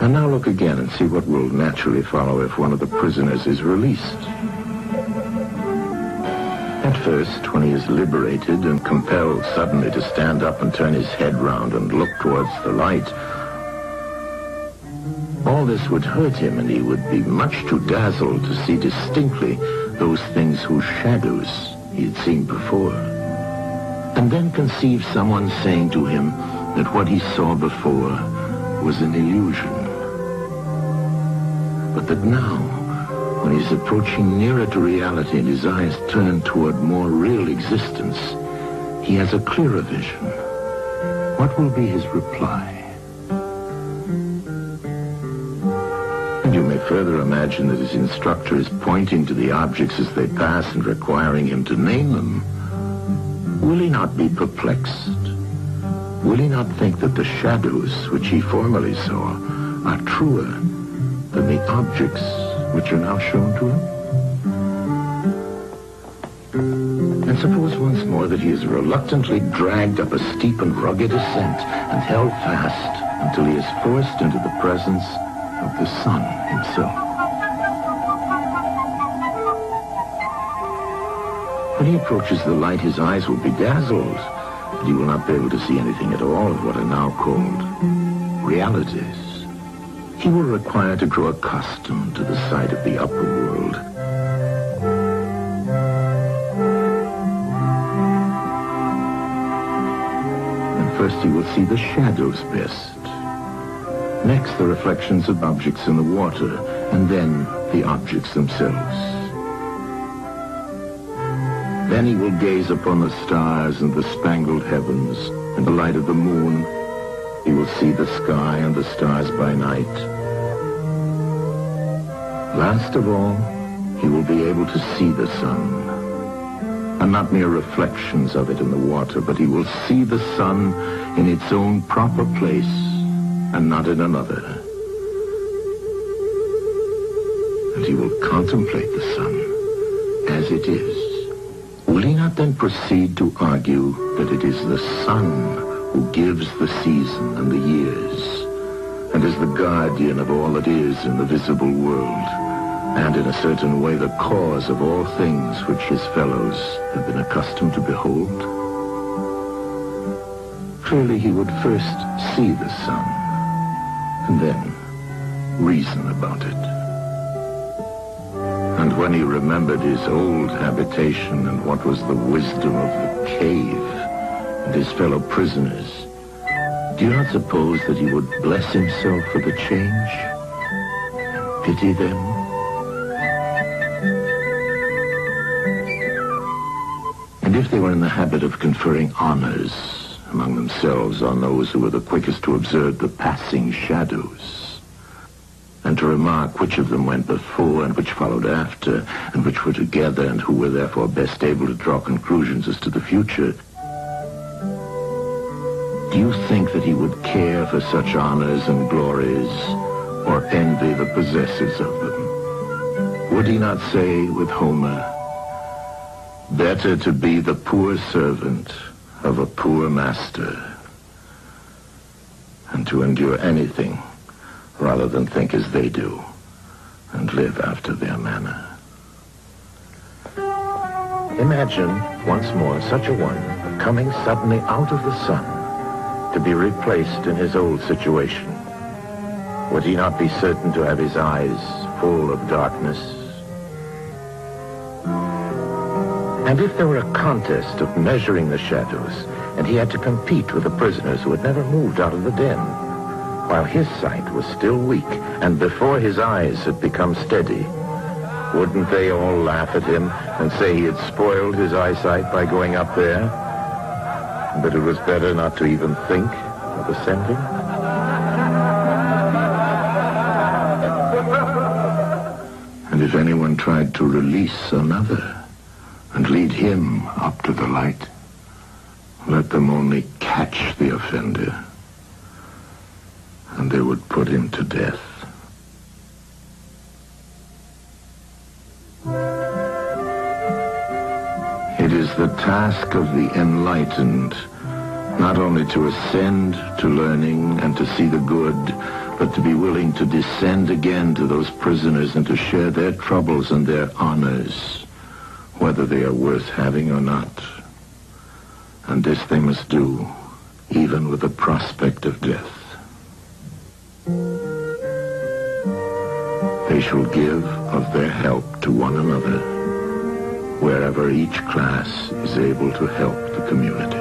And now look again and see what will naturally follow if one of the prisoners is released. At first, when he is liberated and compelled suddenly to stand up and turn his head round and look towards the light, all this would hurt him, and he would be much too dazzled to see distinctly those things whose shadows he had seen before. And then conceive someone saying to him that what he saw before was an illusion. But that now, when he's approaching nearer to reality and his eyes turn toward more real existence, he has a clearer vision. What will be his reply? And you may further imagine that his instructor is pointing to the objects as they pass and requiring him to name them. Will he not be perplexed? Will he not think that the shadows which he formerly saw are truer than the objects which are now shown to him? And suppose once more that he is reluctantly dragged up a steep and rugged ascent and held fast until he is forced into the presence of the sun himself. When he approaches the light, his eyes will be dazzled, but he will not be able to see anything at all of what are now called realities. He will require to grow accustomed to the sight of the upper world. And first he will see the shadows best. Next, the reflections of objects in the water, and then the objects themselves. Then he will gaze upon the stars and the spangled heavens and the light of the moon. He will see the sky and the stars by night. Last of all, he will be able to see the sun, and not mere reflections of it in the water, but he will see the sun in its own proper place and not in another. And he will contemplate the sun as it is. Will he not then proceed to argue that it is the sun who gives the season and the years, and is the guardian of all that is in the visible world, and in a certain way the cause of all things which his fellows have been accustomed to behold? Clearly he would first see the sun, and then reason about it. And when he remembered his old habitation and what was the wisdom of the cave and his fellow prisoners, do you not suppose that he would bless himself for the change and pity them? And if they were in the habit of conferring honors among themselves on those who were the quickest to observe the passing shadows, and to remark which of them went before and which followed after, and which were together and who were therefore best able to draw conclusions as to the future, do you think that he would care for such honors and glories, or envy the possessors of them? Would he not say with Homer, "Better to be the poor servant of a poor master, and to endure anything rather than think as they do and live after their manner"? Imagine once more such a one coming suddenly out of the sun to be replaced in his old situation. Would he not be certain to have his eyes full of darkness? And if there were a contest of measuring the shadows, and he had to compete with the prisoners who had never moved out of the den, while his sight was still weak and before his eyes had become steady, wouldn't they all laugh at him and say he had spoiled his eyesight by going up there, and that it was better not to even think of ascending? And if anyone tried to release another and lead him up to the light, let them only catch the offender, and they would put him to death. It is the task of the enlightened not only to ascend to learning and to see the good, but to be willing to descend again to those prisoners and to share their troubles and their honors, whether they are worth having or not. And this they must do, even with the prospect of death. They shall give of their help to one another, wherever each class is able to help the community.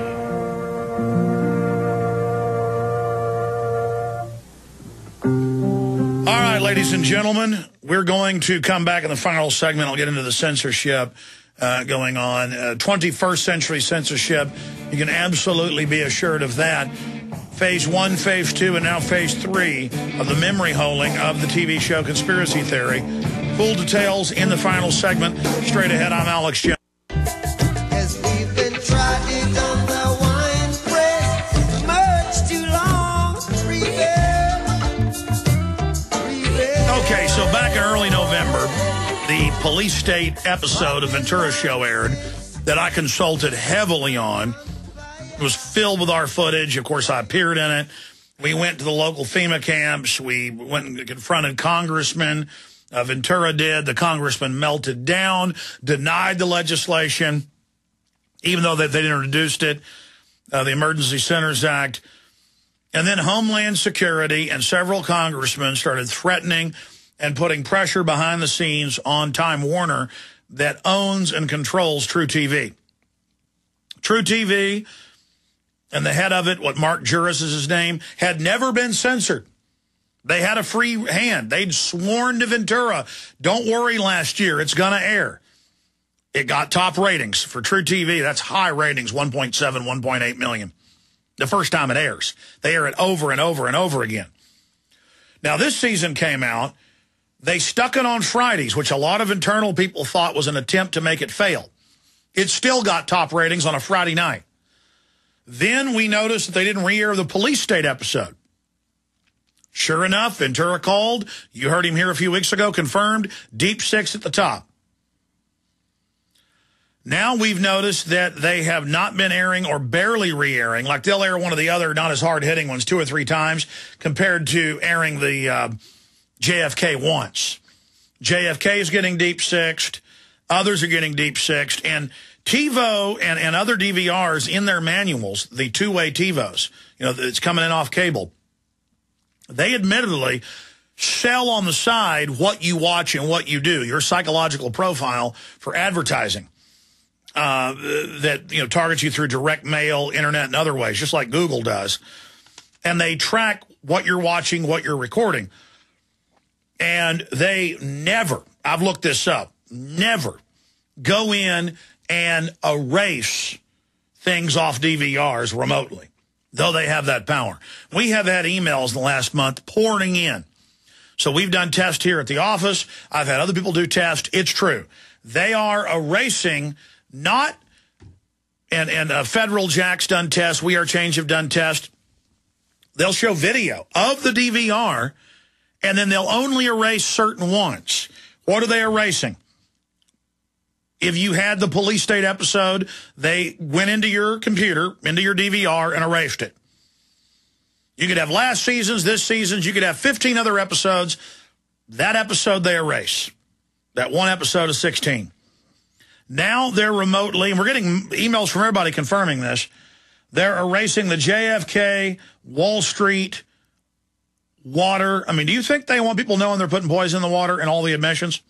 All right, ladies and gentlemen, we're going to come back in the final segment. I'll get into the censorship going on. 21st century censorship. You can absolutely be assured of that. Phase 1, Phase 2, and now Phase 3 of the memory holding of the TV show Conspiracy Theory. Full details in the final segment. Straight ahead, I'm Alex Jones. As we've been trotting on the wine press much too long. Okay, so back in early November, the police state episode of Ventura Show aired that I consulted heavily on. It was filled with our footage. Of course, I appeared in it. We went to the local FEMA camps. We went and confronted congressmen. Ventura did. The congressman melted down, denied the legislation, even though they'd introduced it, the Emergency Centers Act. And then Homeland Security and several congressmen started threatening and putting pressure behind the scenes on Time Warner that owns and controls True TV. True TV, and the head of it, what Mark Juris is his name, had never been censored. They had a free hand. They'd sworn to Ventura, don't worry, last year, it's going to air. It got top ratings for True TV. That's high ratings, 1.7, 1.8 million. The first time it airs. They air it over and over and over again. Now, this season came out. They stuck it on Fridays, which a lot of internal people thought was an attempt to make it fail. It still got top ratings on a Friday night. Then we noticed that they didn't re-air the police state episode. Sure enough, Ventura called. You heard him here a few weeks ago, confirmed. Deep Six at the top. Now we've noticed that they have not been airing or barely re-airing. Like they'll air one of the other not as hard-hitting ones 2 or 3 times compared to airing the JFK once. JFK is getting Deep Sixed. Others are getting Deep Sixed. And TiVo and other DVRs in their manuals, the two-way TiVos, it's coming in off cable, they admittedly sell on the side what you watch and what you do, your psychological profile for advertising that targets you through direct mail, internet, and other ways, just like Google does. And they track what you're watching, what you're recording. And they never, I've looked this up, never go in and erase things off DVRs remotely, though they have that power. We have had emails in the last month pouring in. So we've done tests here at the office. I've had other people do tests. It's true. They are erasing not, and Federal Jack's done tests. We Are Change have done tests. They'll show video of the DVR, and then they'll only erase certain ones. What are they erasing? If you had the police state episode, they went into your computer, into your DVR, and erased it. You could have last season's, this season's. You could have 15 other episodes. That episode they erase. That one episode of 16. Now they're remotely, and we're getting emails from everybody confirming this, they're erasing the JFK, Wall Street, water. I mean, do you think they want people knowing they're putting poison in the water and all the admissions?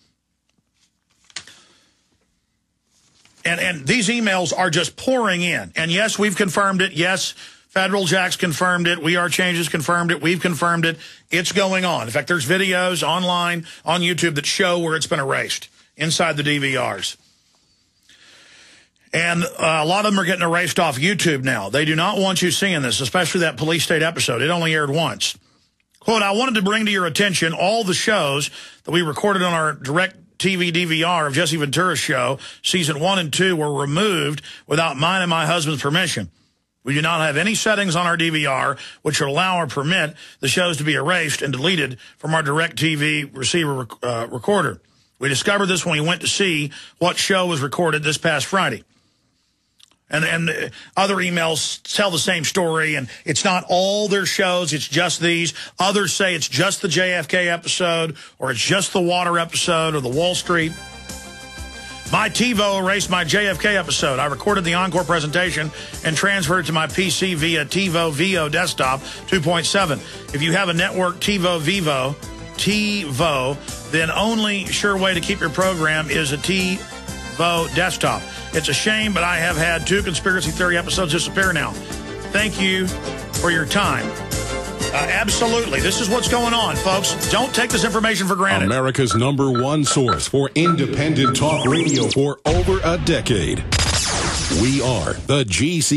And these emails are just pouring in. And yes, we've confirmed it. Yes, Federal Jack's confirmed it. We Are Changes confirmed it. We've confirmed it. It's going on. In fact, there's videos online on YouTube that show where it's been erased inside the DVRs. And a lot of them are getting erased off YouTube now. They do not want you seeing this, especially that police state episode. It only aired once. Quote, I wanted to bring to your attention all the shows that we recorded on our direct TV DVR of Jesse Ventura's show. Season 1 and 2 were removed without mine and my husband's permission. We do not have any settings on our DVR which would allow or permit the shows to be erased and deleted from our direct TV receiver recorder. We discovered this when we went to see what show was recorded this past Friday. And other emails tell the same story, and it's not all their shows, it's just these. Others say it's just the JFK episode, or it's just the water episode, or the Wall Street. My TiVo erased my JFK episode. I recorded the encore presentation and transferred it to my PC via TiVo VO desktop 2.7. If you have a network TiVo, then only sure way to keep your program is a TiVo desktop. It's a shame, but I have had 2 conspiracy theory episodes disappear now. Thank you for your time. Absolutely. This is what's going on, folks. Don't take this information for granted. America's #1 source for independent talk radio for over a decade. We are the GC.